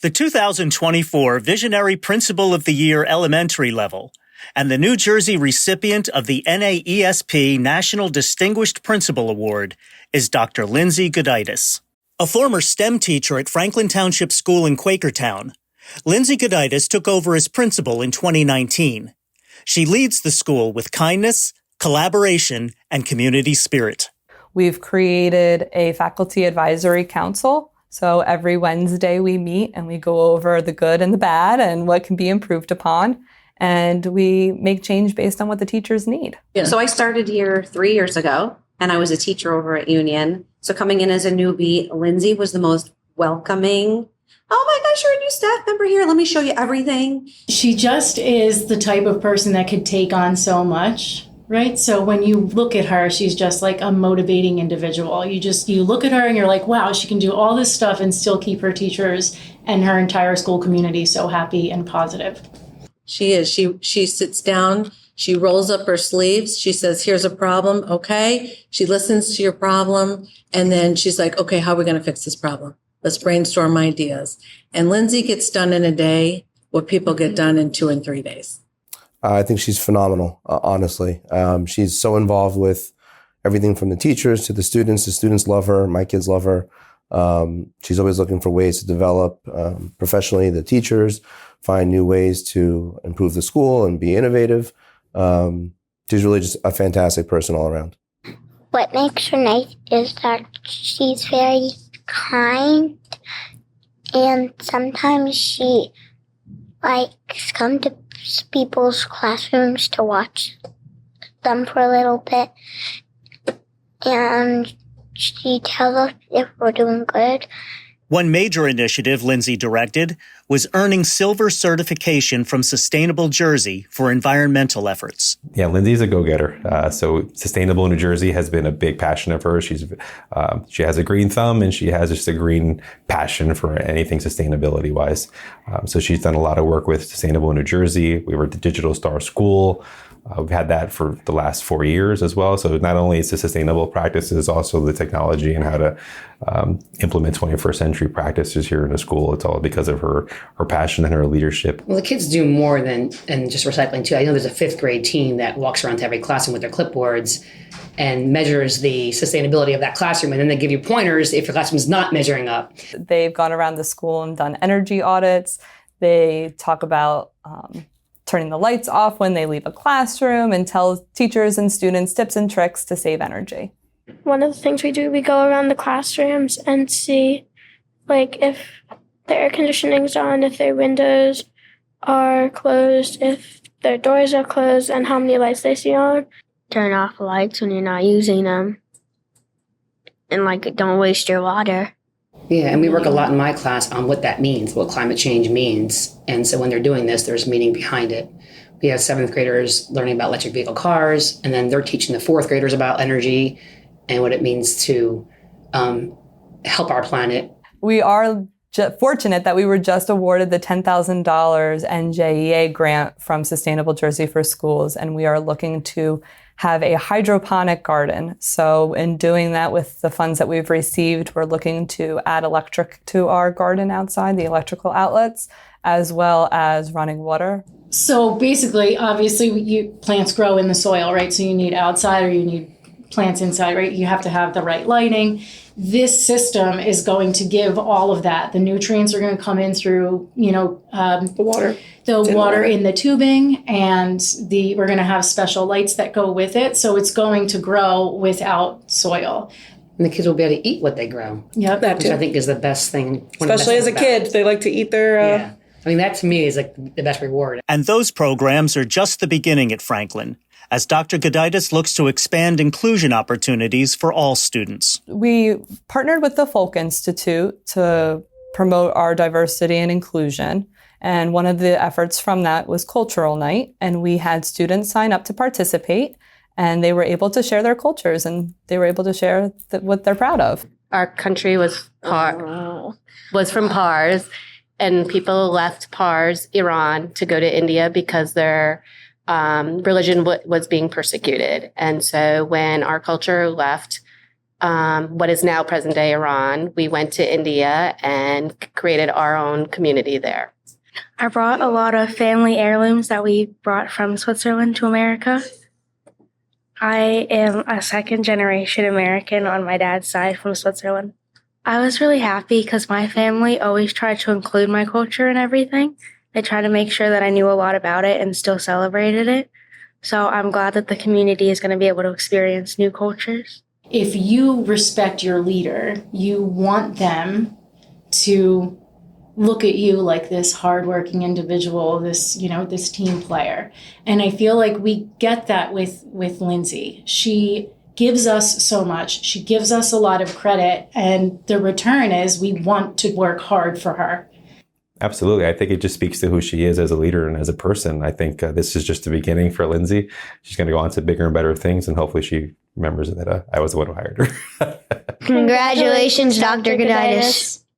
The 2024 Visionary Principal of the Year Elementary Level and the New Jersey recipient of the NAESP National Distinguished Principal Award is Dr. Lindsay Goodtitis. A former STEM teacher at Franklin Township School in Quakertown, Lindsay Goodtitis took over as principal in 2019. She leads the school with kindness, collaboration, and community spirit. We've created a faculty advisory council. So every Wednesday we meet and we go over the good and the bad and what can be improved upon. And we make change based on what the teachers need. Yeah. So I started here 3 years ago and I was a teacher over at Union. So coming in as a newbie, Lindsay was the most welcoming. Oh my gosh, you're a new staff member here. Let me show you everything. She just is the type of person that could take on so much. Right. So when you look at her, she's just like a motivating individual. You look at her and you're like, wow, she can do all this stuff and still keep her teachers and her entire school community so happy and positive. She is. She sits down. She rolls up her sleeves. She says, here's a problem. OK, she listens to your problem. And then she's like, OK, how are we going to fix this problem? Let's brainstorm ideas. And Lindsay gets done in a day what people get done in 2 and 3 days. I think she's phenomenal, honestly. She's so involved with everything from the teachers to the students. The students love her. My kids love her. She's always looking for ways to develop professionally the teachers, find new ways to improve the school and be innovative. She's really just a fantastic person all around. What makes her nice is that she's very kind, and sometimes she likes come to people's classrooms to watch them for a little bit, and she tells us if we're doing good. One major initiative Lindsay directed was earning silver certification from Sustainable Jersey for environmental efforts. Yeah, Lindsay's a go-getter. So Sustainable New Jersey has been a big passion of hers. She has a green thumb and she has just a green passion for anything sustainability-wise. So she's done a lot of work with Sustainable New Jersey. We were at the Digital Star School. We've had that for the last 4 years as well. So not only is the sustainable practices, also the technology and how to implement 21st century practices here in the school. It's all because of her passion and her leadership. Well, the kids do more than just recycling too. I know there's a 5th grade team that walks around to every classroom with their clipboards and measures the sustainability of that classroom. And then they give you pointers if your classroom's not measuring up. They've gone around the school and done energy audits. They talk about turning the lights off when they leave a classroom and tell teachers and students tips and tricks to save energy. One of the things we do, we go around the classrooms and see if the air conditioning's on, if their windows are closed, if their doors are closed, and how many lights they see on. Turn off the lights when you're not using them. And don't waste your water. Yeah, and we work a lot in my class on what that means, what climate change means. And so when they're doing this, there's meaning behind it. We have 7th graders learning about electric vehicle cars, and then they're teaching the 4th graders about energy and what it means to help our planet. We are fortunate that we were just awarded the $10,000 NJEA grant from Sustainable Jersey for Schools, and we are looking to have a hydroponic garden. So in doing that with the funds that we've received, we're looking to add electric to our garden outside, the electrical outlets, as well as running water. So basically, obviously, plants grow in the soil, right? So you need outside or you need plants inside, right? You have to have the right lighting. This system is going to give all of that. The nutrients are going to come in through, the water in the tubing, and we're going to have special lights that go with it. So it's going to grow without soil. And the kids will be able to eat what they grow. Yep. Which I think is the best thing. Especially as a kid, they like to eat their... Yeah. I mean, that to me is the best reward. And those programs are just the beginning at Franklin, as Dr. Goodtitis looks to expand inclusion opportunities for all students. We partnered with the Folk Institute to promote our diversity and inclusion. And one of the efforts from that was Cultural Night. And we had students sign up to participate, and they were able to share their cultures, and they were able to share what they're proud of. Our country was from Pars, and people left Pars, Iran, to go to India because their religion was being persecuted. And so when our culture left what is now present day Iran. We went to India and created our own community there. I brought a lot of family heirlooms that we brought from Switzerland to America. I am a second generation American on my dad's side from Switzerland. I was really happy because my family always tried to include my culture in everything. They tried to make sure that I knew a lot about it and still celebrated it. So I'm glad that the community is going to be able to experience new cultures. If you respect your leader, you want them to look at you like this hardworking individual, this team player. And I feel like we get that with Lindsay. She gives us so much. She gives us a lot of credit. And the return is we want to work hard for her. Absolutely. I think it just speaks to who she is as a leader and as a person. I think this is just the beginning for Lindsay. She's going to go on to bigger and better things. And hopefully she remembers that I was the one who hired her. Congratulations, Dr. Goodtitis.